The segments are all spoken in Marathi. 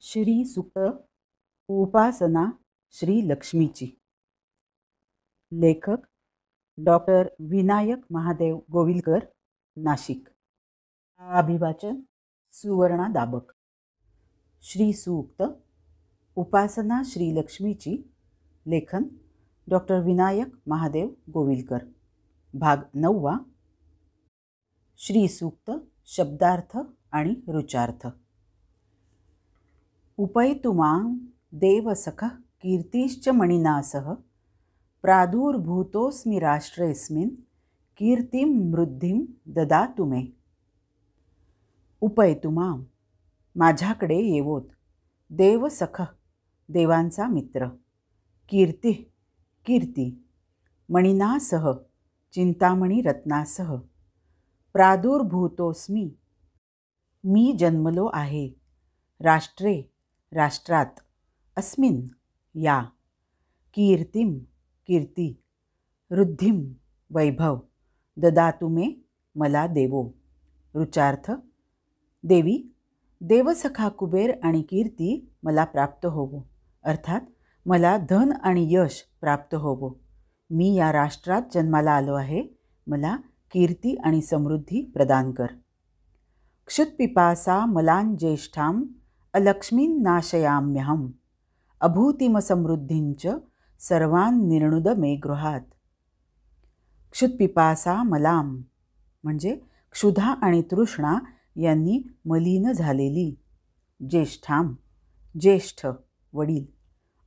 श्री सुक्त उपासना श्री लक्ष्मीची. लेखक डॉक्टर विनायक महादेव गोविलकर, नाशिक. अभिवाचन सुवर्णा दाबक. श्री सूक्त उपासना श्री लक्ष्मीची. लेखन डॉक्टर विनायक महादेव गोविलकर. भाग 9. श्री सूक्त शब्दार्थ आणि रुचार्थ. उपैतुमां देवसखः कीर्तिश्च मणिना सह प्रादुर्भूतोऽस्मि राष्ट्रेऽस्मिन् कीर्तिं वृद्धिं ददातु मे. उपैतुमां माझ्याकडे येवोत, देवसखः देवांचा मित्र, कीर्ती कीर्ती, मणिना सह चिंतामणी रत्नासह, प्रादुर्भूतोऽस्मि मी जन्मलो आहे, राष्ट्रे राष्ट्रात, अस्मिन् या, कीर्तिं कीर्ती, वृद्धिं वैभव, ददातु मे मला देवो. रुचार्थ. देवी, देवसखा कुबेर आणि कीर्ती मला प्राप्त होवो, अर्थात मला धन आणि यश प्राप्त होवो. मी या राष्ट्रात जन्माला आलो आहे, मला कीर्ती आणि समृद्धी प्रदान कर. क्षुत्पिपासा मलां ज्येष्ठां अलक्ष्मीं नाशयाम्यहम् अभूतिमसमृद्धींच सर्वान् निर्णुद मे गृहात. क्षुत्पिपासा मलां म्हणजे क्षुधा आणि तृष्णा यांनी मलिन झालेली, ज्येष्ठां ज्येष्ठ वडील,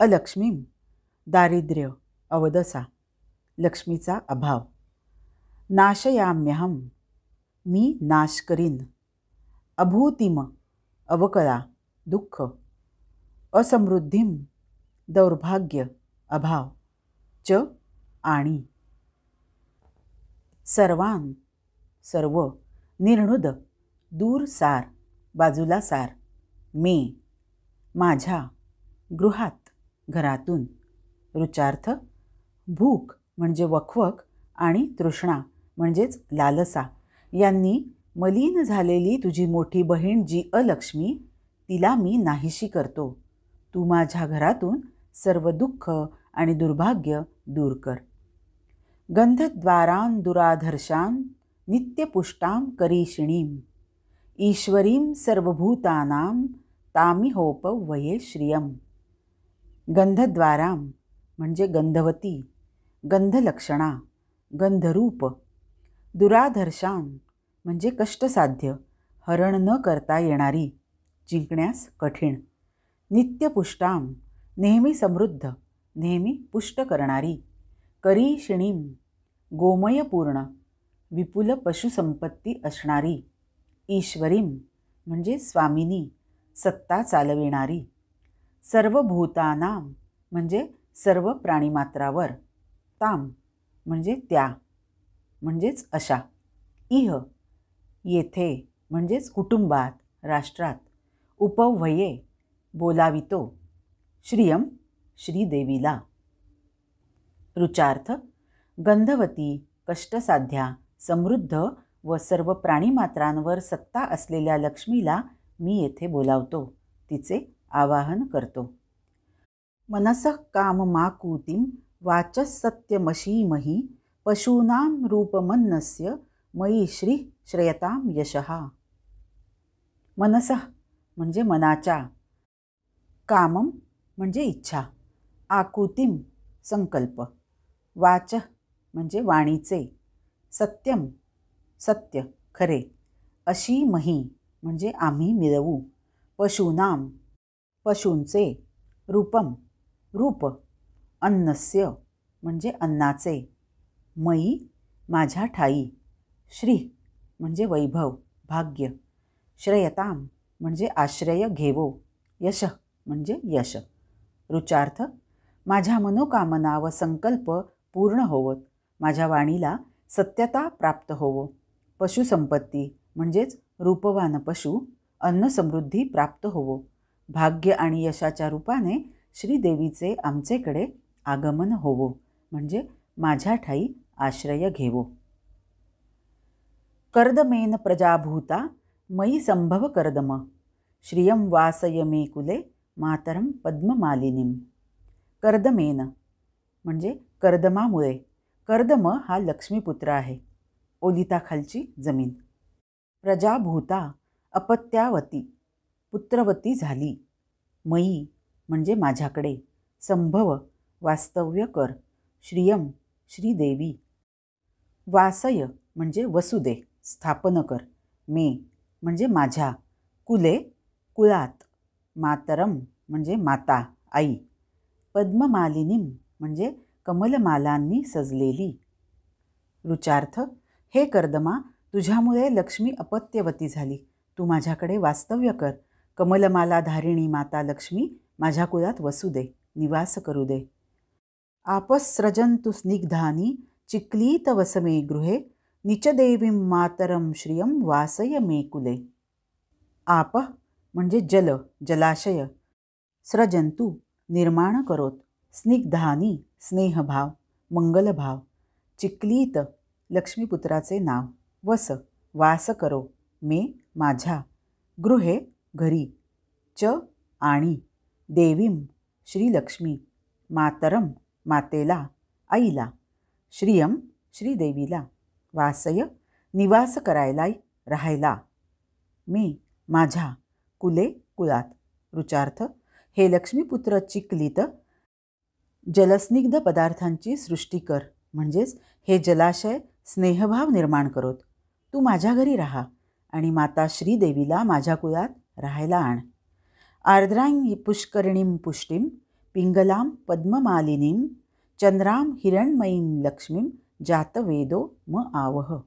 अलक्ष्मीं दारिद्र्य अवदसा लक्ष्मीचा अभाव, नाशयाम्यहम् मी नाश करीन, अभूतिम अवकळा दुःख, असमृद्धीं दौर्भाग्य अभाव, च आणि, सर्वान सर्व, निर्णुद दूर सार बाजूला सार, मे माझ्या, गृहात घरातून. रुचार्थ. भूक म्हणजे वखवक आणि तृष्णा म्हणजेच लालसा यांनी मलिन झालेली तुझी मोठी बहीण जी अलक्ष्मी, तिला मी नाहीशी करतो. तू माझ्या घरातून सर्व दुःख आणि दुर्भाग्य दूर कर. गंधद्वारां दुराधर्षां नित्यपुष्टां करीषिणीं ईश्वरीं सर्वभूतानां तामिहोपवये श्रियं. गंधद्वारां म्हणजे गंधवती, गंधलक्षणा, गंधरूप, दुराधर्षां म्हणजे कष्टसाध्य, हरण न करता येणारी, जिंकण्यास कठीण, नित्यपुष्टां नेहमी समृद्ध, नेहमी पुष्ट करणारी, करीषिणीं गोमयपूर्ण, विपुल पशुसंपत्ती असणारी, ईश्वरीं म्हणजे स्वामिनी, सत्ता चालविणारी, सर्वभूतानां म्हणजे सर्व प्राणीमात्रावर, ताम म्हणजे त्या म्हणजेच अशा, इह येथे म्हणजेच कुटुंबात, राष्ट्रात, उपव्हये बोलावितो, श्रियम श्रीदेवीला. रुचार्थ. गंधवती, कष्टसाध्या, समृद्ध व सर्व प्राणीमात्रांवर सत्ता असलेल्या लक्ष्मीला मी येथे बोलावतो, तिचे आवाहन करतो. मनसः काममाकुतिं वाचस्सत्यमशीमहि पशूनां रूपमन्नस्य मयि श्री श्रयतां यशः. मनसः म्हणजे मनाच्या, कामम म्हणजे इच्छा, आकुतिम संकल्प, वाच म्हणजे वाणीचे, सत्यम सत्य खरे, अशीमहि म्हणजे आम्ही मिळवू, पशूनाम पशूंचे, रूपम रूप, अन्नस्य म्हणजे अन्नाचे, मयी माझ्या ठाई, श्री म्हणजे वैभव भाग्य, श्रयताम म्हणजे आश्रय घेवो, यश म्हणजे यश. रुचार्थ. माझ्या मनोकामना व संकल्प पूर्ण होवोत, माझ्या वाणीला सत्यता प्राप्त होवो, पशुसंपत्ती म्हणजेच रूपवान पशु, अन्नसमृद्धी प्राप्त होवो, भाग्य आणि यशाच्या रूपाने श्रीदेवीचे आमचेकडे आगमन होवो म्हणजे माझ्या ठाई आश्रय घेवो. कर्दमेन प्रजाभूता मयि संभव कर्दम श्रियं वासय मे कुले मातरं पद्ममालिनीं. कर्दमेन म्हणजे कर्दमामुळे. कर्दम हा लक्ष्मीपुत्र आहे, ओलिताखालची जमीन. प्रजाभूता अपत्यावती, पुत्रवती झाली. मयी म्हणजे माझ्याकडे. संभव वास्तव्य कर. श्रियम श्रीदेवी. वासय म्हणजे वसुदे, स्थापन कर. मे म्हणजे माझ्या. कुले कुळात. मातरम म्हणजे माता, आई. पद्ममालिनीम म्हणजे कमलमालांनी सजलेली. ऋचार्थ. हे कर्दमा, तुझ्यामुळे लक्ष्मी अपत्यवती झाली. तू माझ्याकडे वास्तव्य कर. कमलमाला धारिणी माता लक्ष्मी माझ्या कुळात वसू दे, निवास करू दे. आपस्रजंतु स्निग्धानी चिक्लीत वसमे गृहे निचदेवीं मातरं श्रियं वासय मे कुले. आप म्हणजे जल, जलाशय. स्रजंतु निर्माण करोत. स्निग्धानी स्नेहभाव, मंगलभाव. चिक्लीत लक्ष्मीपुत्राचे नाव. वस वास करो. मे माझ्या. गृहे घरी. च आणि. देवीम श्रीलक्ष्मी. मातरम मातेला, आईला. श्रियम श्रीदेवीला. वासय निवास करायला, राहायला. मे माझ्या. कुले कुळात. ऋचार्थ. हे लक्ष्मीपुत्र चिक्लीत जलस्निग्ध पदार्थांची सृष्टी कर, म्हणजेच हे जलाशय स्नेहभाव निर्माण करोत. तू माझ्या घरी राहा आणि माता श्रीदेवीला माझ्या कुळात राहायला आण. आर्द्रां पुष्करिणीं पुष्टीं पिंगलां पद्ममालिनीं चंद्रां हिरण्मयीं लक्ष्मीं जातवेदो म आवह.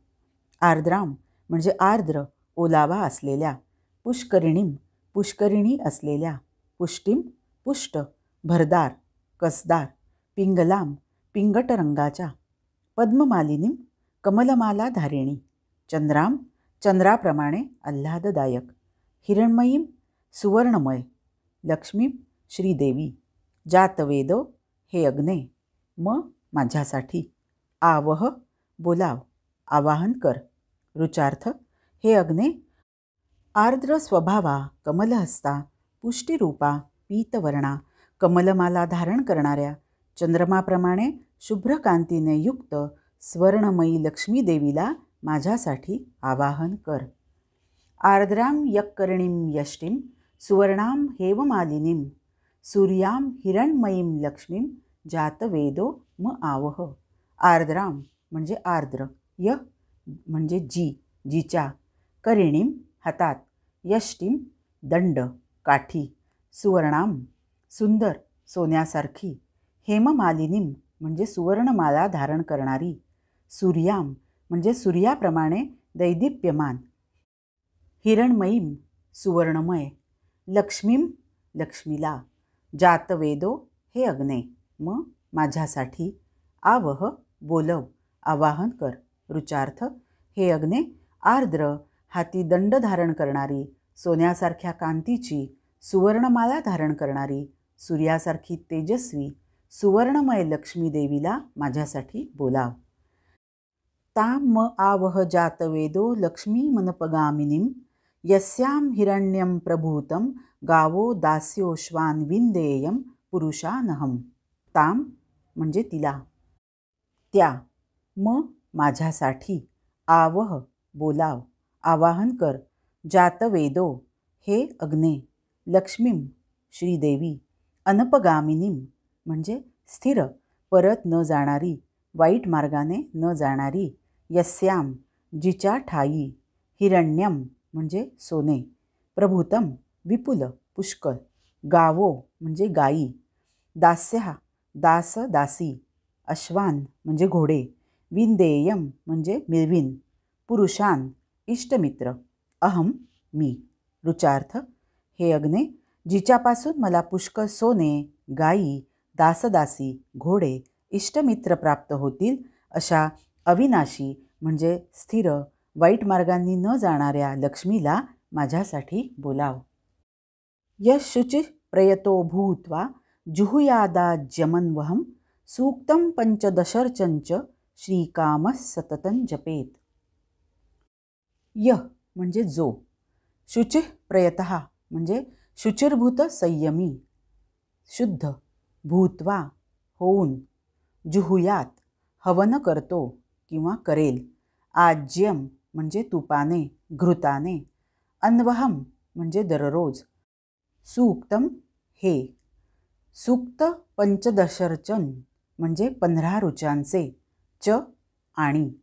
आर्द्राम म्हणजे आर्द्र, ओलावा असलेल्या. पुष्करिणीं पुष्करिणी असलेल्या. पुष्टीं पुष्ट, भरदार, कसदार. पिंगलां पिंगट रंगाच्या. पद्ममालिनीं कमलमाला धारिणी. चंद्राम चंद्राप्रमाणे आल्हाददायक. हिरण्मयीं सुवर्णमय. लक्ष्मीं श्रीदेवी. जातवेदो हे अग्ने. म माझ्यासाठी. आवह बोलाव, आवाहन कर. ऋचार्थ. हे अग्ने, आर्द्र स्वभावा, कमलहस्ता, पुष्टिरूपा, पीतवर्णा, कमलमाला धारण करणाऱ्या, चंद्रमाप्रमाणे शुभ्रकांतीने युक्त स्वर्णमयी लक्ष्मी देवीला माझ्यासाठी आवाहन कर. आर्द्रां यक्कर्णीं यष्टीं सुवर्णां हेममालिनीं सूर्यां हिरण्मयीं लक्ष्मीं जातवेदो म आवह. आर्द्रां म्हणजे आर्द्र. य म्हणजे जी, जिच्या. करिणीं हातात. यष्टीं दंड, काठी. सुवर्णां सुंदर, सोन्यासारखी. हेममालिनीं म्हणजे सुवर्णमाला धारण करणारी. सूर्यां म्हणजे सूर्याप्रमाणे दैदिप्यमान. हिरण्मयीं सुवर्णमय. लक्ष्मीं लक्ष्मीला. जातवेदो हे अग्ने. म माझ्यासाठी. आवह बोलव, आवाहन कर. ऋचार्थ. हे अग्ने, आर्द्र, हाती दंड धारण करणारी, सोन्यासारख्या कांतीची, सुवर्णमाला धारण करणारी, सूर्यासारखी तेजस्वी, सुवर्णमय लक्ष्मी देवीला माझ्यासाठी बोलाव. तां म आवह जातवेदो लक्ष्मी मनपगामिनीं यस्यां हिरण्यं प्रभूतं गावो दास्योश्वान् विंदेयं पुरुषानहं. तां म्हणजे तिला. त्या. म माझ्यासाठी. आवह बोलाव, आवाहन कर. जातवेदो हे अग्ने. लक्ष्मीं श्रीदेवी. अनपगामिनीं म्हणजे स्थिर, परत न जाणारी, वाईट मार्गाने न जाणारी. यस्यां जिच्या ठाई. हिरण्यम म्हणजे सोने. प्रभूतम विपुल, पुष्कळ. गावो म्हणजे गाई. दास्या दास, दासी. अश्वान म्हणजे घोडे. विंदेयम म्हणजे मिळवीन. पुरुषान इष्टमित्र. अहम मी. ऋचार्थ. हे अग्ने, जिच्यापासून मला पुष्कळ सोने, गायी, दासदासी, घोडे, इष्टमित्र प्राप्त होतील अशा अविनाशी म्हणजे स्थिर, वाईट मार्गांनी न जाणाऱ्या लक्ष्मीला माझ्यासाठी बोलाव. यशुचि प्रयतो भूत्वा जुहुयादाज्यमन्वहं सूक्तं पंचदशर्चंच श्रीकामः सततं जपेत. यह म्हणजे जो. शुचिः प्रयतः म्हणजे शुचिर्भूत संयमी, शुद्ध, भूत्वा होऊन, जुहुयात हवन करतो किंवा करेल, आज्यम म्हणजे तुपाने, घृताने, अन्वहम म्हणजे दररोज, सूक्तम हे, सूक्त पंचदशर्चन म्हणजे 15 ऋचांचे, च आणि,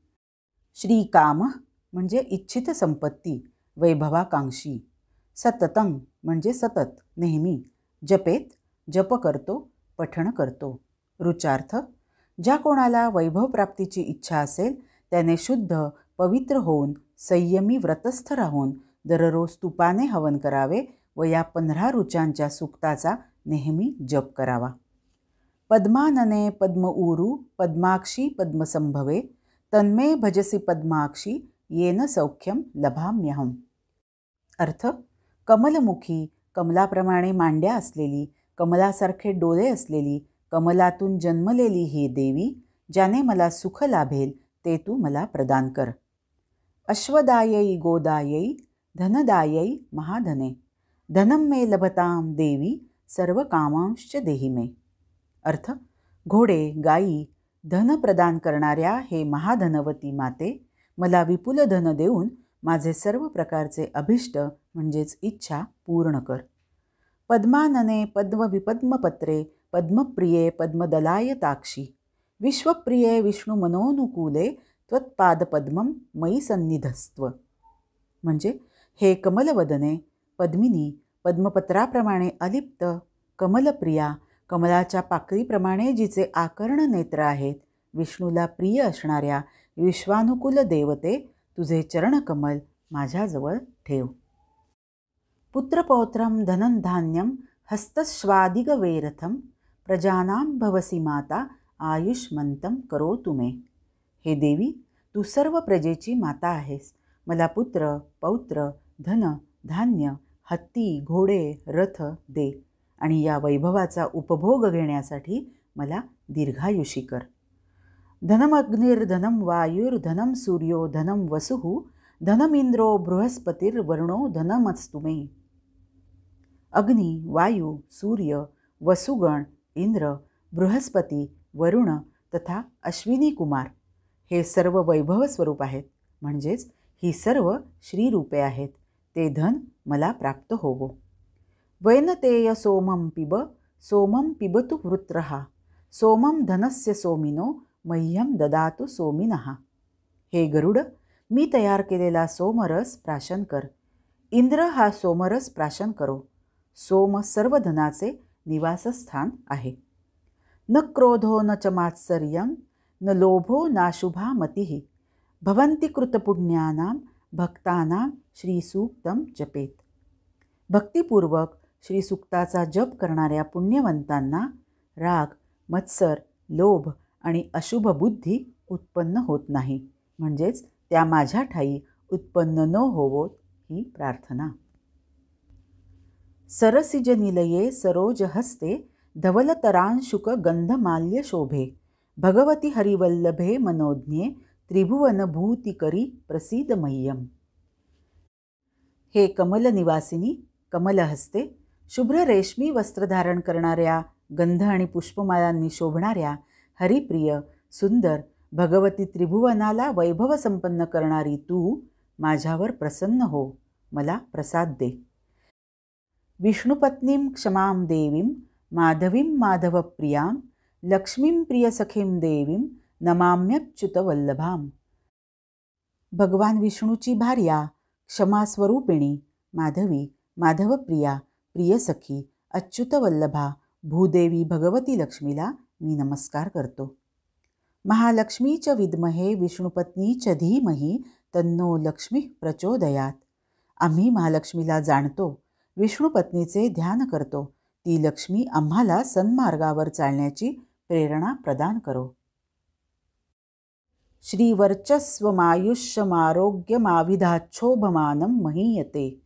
श्रीकाम म्हणजे इच्छित संपत्ती, वैभवाकांक्षी, सततं म्हणजे सतत, नेहमी, जपेत जप करतो, पठण करतो. ऋचार्थ, ज्या कोणाला वैभवप्राप्तीची इच्छा असेल त्याने शुद्ध पवित्र होऊन संयमी व्रतस्थ राहून दररोज तुपाने हवन करावे व या 15 ऋचांच्या सूक्ताचा नेहमी जप करावा. पद्मानने पद्म ऊरू पद्माक्षी पद्मसंभवे तन्मे भजसी पद्माक्षी येन सौख्यम लभाम्यहम. अर्थ, कमलमुखी, कमलाप्रमाणे मांड्या असलेली, कमलासारखे डोळे असलेली, कमलातून जन्मलेली ही देवी, ज्याने मला सुख लाभेल ते तू मला प्रदान कर. अश्वदायै गोदायै धनदायै महाधने धनम मे लभताम देवी सर्व कामांश्च देहि मे. अर्थ, घोडे, गायी, धन प्रदान करणाऱ्या हे महाधनवती माते, मला विपुल धन देऊन माझे सर्व प्रकारचे अभिष्ट म्हणजेच इच्छा पूर्ण कर. पद्मानने पद्मविपद्मपत्रे पद्मप्रिये पद्मदलायताक्षी विश्वप्रिये विष्णुमनोनुकूले त्वत्पादपद्मं मयि सन्निधस्त्व. म्हणजे हे कमलवदने, पद्मिनी, पद्मपत्राप्रमाणे अलिप्त, कमलप्रिया, कमलाच्या पाकळीप्रमाणे जिचे आकर्ण नेत्र आहेत, विष्णूला प्रिय असणाऱ्या विश्वानुकूल देवते, तुझे चरणकमल माझ्याजवळ ठेव. पुत्रपौत्रं धनं धान्यं हस्तश्वादिगवेरथं प्रजानां भवसी माता आयुष्मंतं करोतु मे. हे देवी, तू सर्व प्रजेची माता आहेस. मला पुत्र, पौत्र, धन, धान्य, हत्ती, घोडे, रथ दे आणि या वैभवाचा उपभोग घेण्यासाठी मला दीर्घायुषी कर. धनमग्निर्धनं वायुर्धनं सूर्यो धनं वसुः धनमिंद्रो बृहस्पतिर्वरुणो धनमस्तु मे. अग्नी, वायू, सूर्य, वसुगण, इंद्र, बृहस्पती, वरुण तथा अश्विनी कुमार हे सर्व वैभव स्वरूप आहेत. म्हणजेच ही सर्व श्रीरूपे आहेत. ते धन मला प्राप्त होवो. वैनतेय सोमं पिबतु वृत्रः सोमं धनस्य सोमिनो मह्यम ददातु सोमिनः. हे गरुड, मी तयार केलेला सोमरस प्राशन कर. इंद्र हा सोमरस प्राशन करो. सोम सर्व धनाचे निवासस्थान आहे. न क्रोधो न च मात्सर्यं न लोभो नाशुभा मतिः भवन्ति कृतपुण्यानां भक्तानां श्रीसूक्तं जपेत. भक्तिपूर्वक श्रीसूक्ताचा जप करणाऱ्या पुण्यवंतांना राग, मत्सर, लोभ आणि अशुभ बुद्धी उत्पन्न होत नाही. म्हणजेच त्या माझ्या ठाई उत्पन्न न होवोत ही प्रार्थना. सरसिजनिलये सरोजहस्ते धवलतरांशुक गंधमाल्य शोभे भगवती हरिवल्लभे मनोज्ञे त्रिभुवनभूतिकरी प्रसीद मह्यम. हे कमलनिवासिनी, कमलहस्ते, शुभ्र रेशमी वस्त्र धारण करणाऱ्या, गंध आणि पुष्पमाळांनी शोभणाऱ्या, हरिप्रिय, सुंदर, भगवती त्रिभुवनाला वैभव संपन्न करणारी तू माझ्यावर प्रसन्न हो, मला प्रसाद दे. विष्णुपत्नीं क्षमां देवीं माधवीं माधवप्रियां लक्ष्मीं प्रियसखीं देवीं नमाम्यच्युतवल्लभाम. भगवान विष्णूची भार्या, क्षमास्वरूपिणी, माधवी, माधवप्रिया, प्रियसखी, अच्युतवल्लभा, भूदेवी भगवती लक्ष्मीला मी नमस्कार करतो. महालक्ष्मीच विद्महे विष्णुपत्नीच धीमहि तन्नो लक्ष्मी प्रचोदयात. आम्ही महालक्ष्मीला जाणतो, विष्णुपत्नीचे ध्यान करतो. ती लक्ष्मी आम्हाला सन्मार्गावर चालण्याची प्रेरणा प्रदान करो. श्रीवर्चस्वमायुष्यमारोग्यमाविधाच्छोभमानं महीयते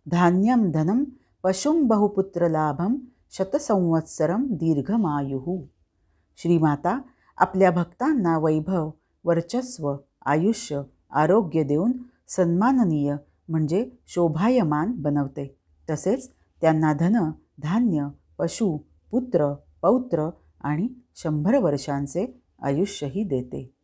धान्यं धनं पशुं बहुपुत्रलाभं शतसंवत्सरं दीर्घमायुः. श्रीमाता आपल्या भक्तांना वैभव, वर्चस्व, आयुष्य, आरोग्य देऊन सन्माननीय म्हणजे शोभायमान बनवते. तसेच त्यांना धन, धान्य, पशु, पुत्र, पौत्र आणि 100 वर्षांचे आयुष्यही देते.